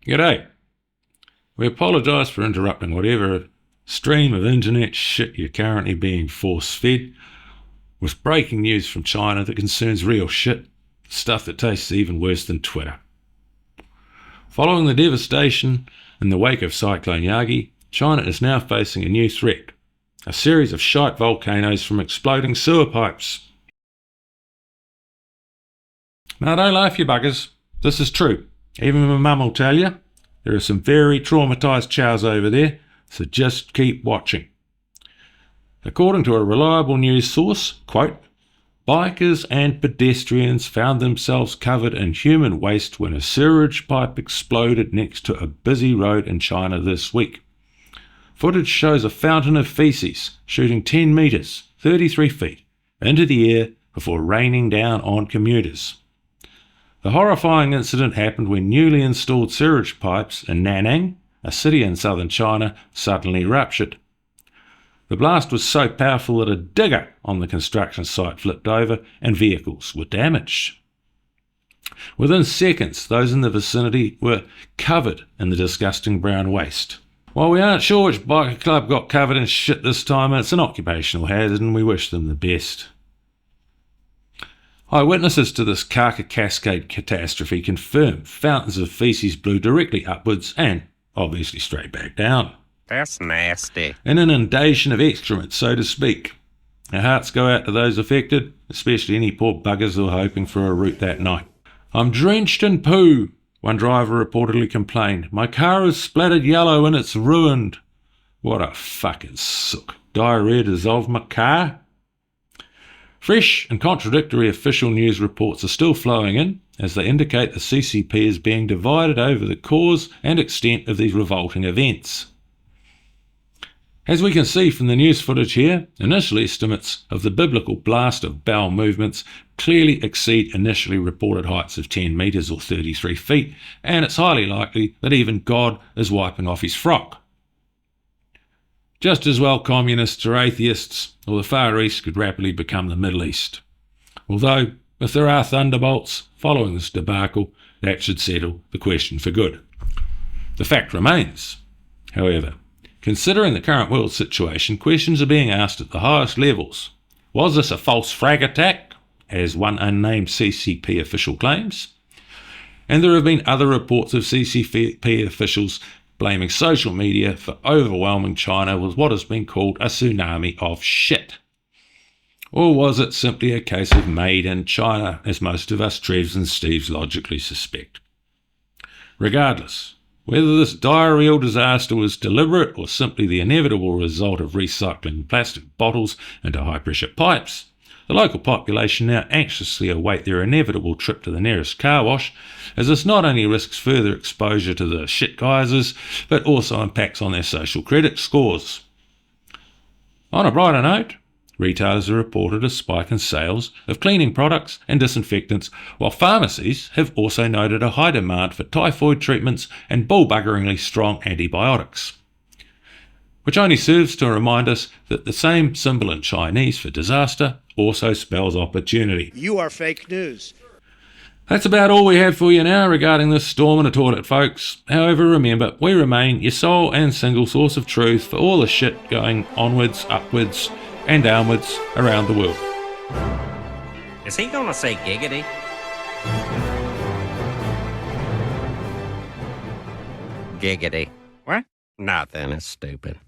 G'day. We apologise for interrupting whatever stream of internet shit you're currently being force-fed with breaking news from China that concerns real shit, stuff that tastes even worse than Twitter. Following the devastation in the wake of Cyclone Yagi, China is now facing a new threat, a series of shite volcanoes from exploding sewer pipes. Now don't laugh, you buggers. This is true. Even my mum will tell you. There are some very traumatised chows over there, so just keep watching. According to a reliable news source, quote, bikers and pedestrians found themselves covered in human waste when a sewage pipe exploded next to a busy road in China this week. Footage shows a fountain of faeces shooting 10 metres, 33 feet, into the air before raining down on commuters. The horrifying incident happened when newly installed sewage pipes in Nanning, a city in southern China, suddenly ruptured. The blast was so powerful that a digger on the construction site flipped over and vehicles were damaged. Within seconds, those in the vicinity were covered in the disgusting brown waste. While we aren't sure which biker club got covered in shit this time, it's an occupational hazard and we wish them the best. Eyewitnesses to this Kaka Cascade catastrophe confirmed fountains of faeces blew directly upwards and obviously straight back down. That's nasty. An inundation of excrement, so to speak. Our hearts go out to those affected, especially any poor buggers who are hoping for a route that night. I'm drenched in poo, one driver reportedly complained. My car is splattered yellow and it's ruined. What a fucking sook. Diarrhea dissolved my car? Fresh and contradictory official news reports are still flowing in as they indicate the CCP is being divided over the cause and extent of these revolting events. As we can see from the news footage here, initial estimates of the biblical blast of bowel movements clearly exceed initially reported heights of 10 metres or 33 feet, and it's highly likely that even God is wiping off his frock. Just as well communists or atheists or the Far East could rapidly become the Middle East. Although, if there are thunderbolts following this debacle, that should settle the question for good. The fact remains, however, considering the current world situation, questions are being asked at the highest levels. Was this a false flag attack, as one unnamed CCP official claims? And there have been other reports of CCP officials blaming social media for overwhelming China with what has been called a tsunami of shit. Or was it simply a case of made in China, as most of us Trevs and Steves logically suspect? Regardless, whether this diarrheal disaster was deliberate or simply the inevitable result of recycling plastic bottles into high-pressure pipes, the local population now anxiously await their inevitable trip to the nearest car wash, as this not only risks further exposure to the shit geysers, but also impacts on their social credit scores. On a brighter note, retailers have reported a spike in sales of cleaning products and disinfectants, while pharmacies have also noted a high demand for typhoid treatments and bull-buggeringly strong antibiotics. Which only serves to remind us that the same symbol in Chinese for disaster also spells opportunity. You are fake news. That's about all we have for you now regarding this storm in the toilet, folks. However, remember, we remain your sole and single source of truth for all the shit going onwards, upwards, and downwards around the world. Is he gonna say giggity? Giggity. What? Nothing, it's stupid.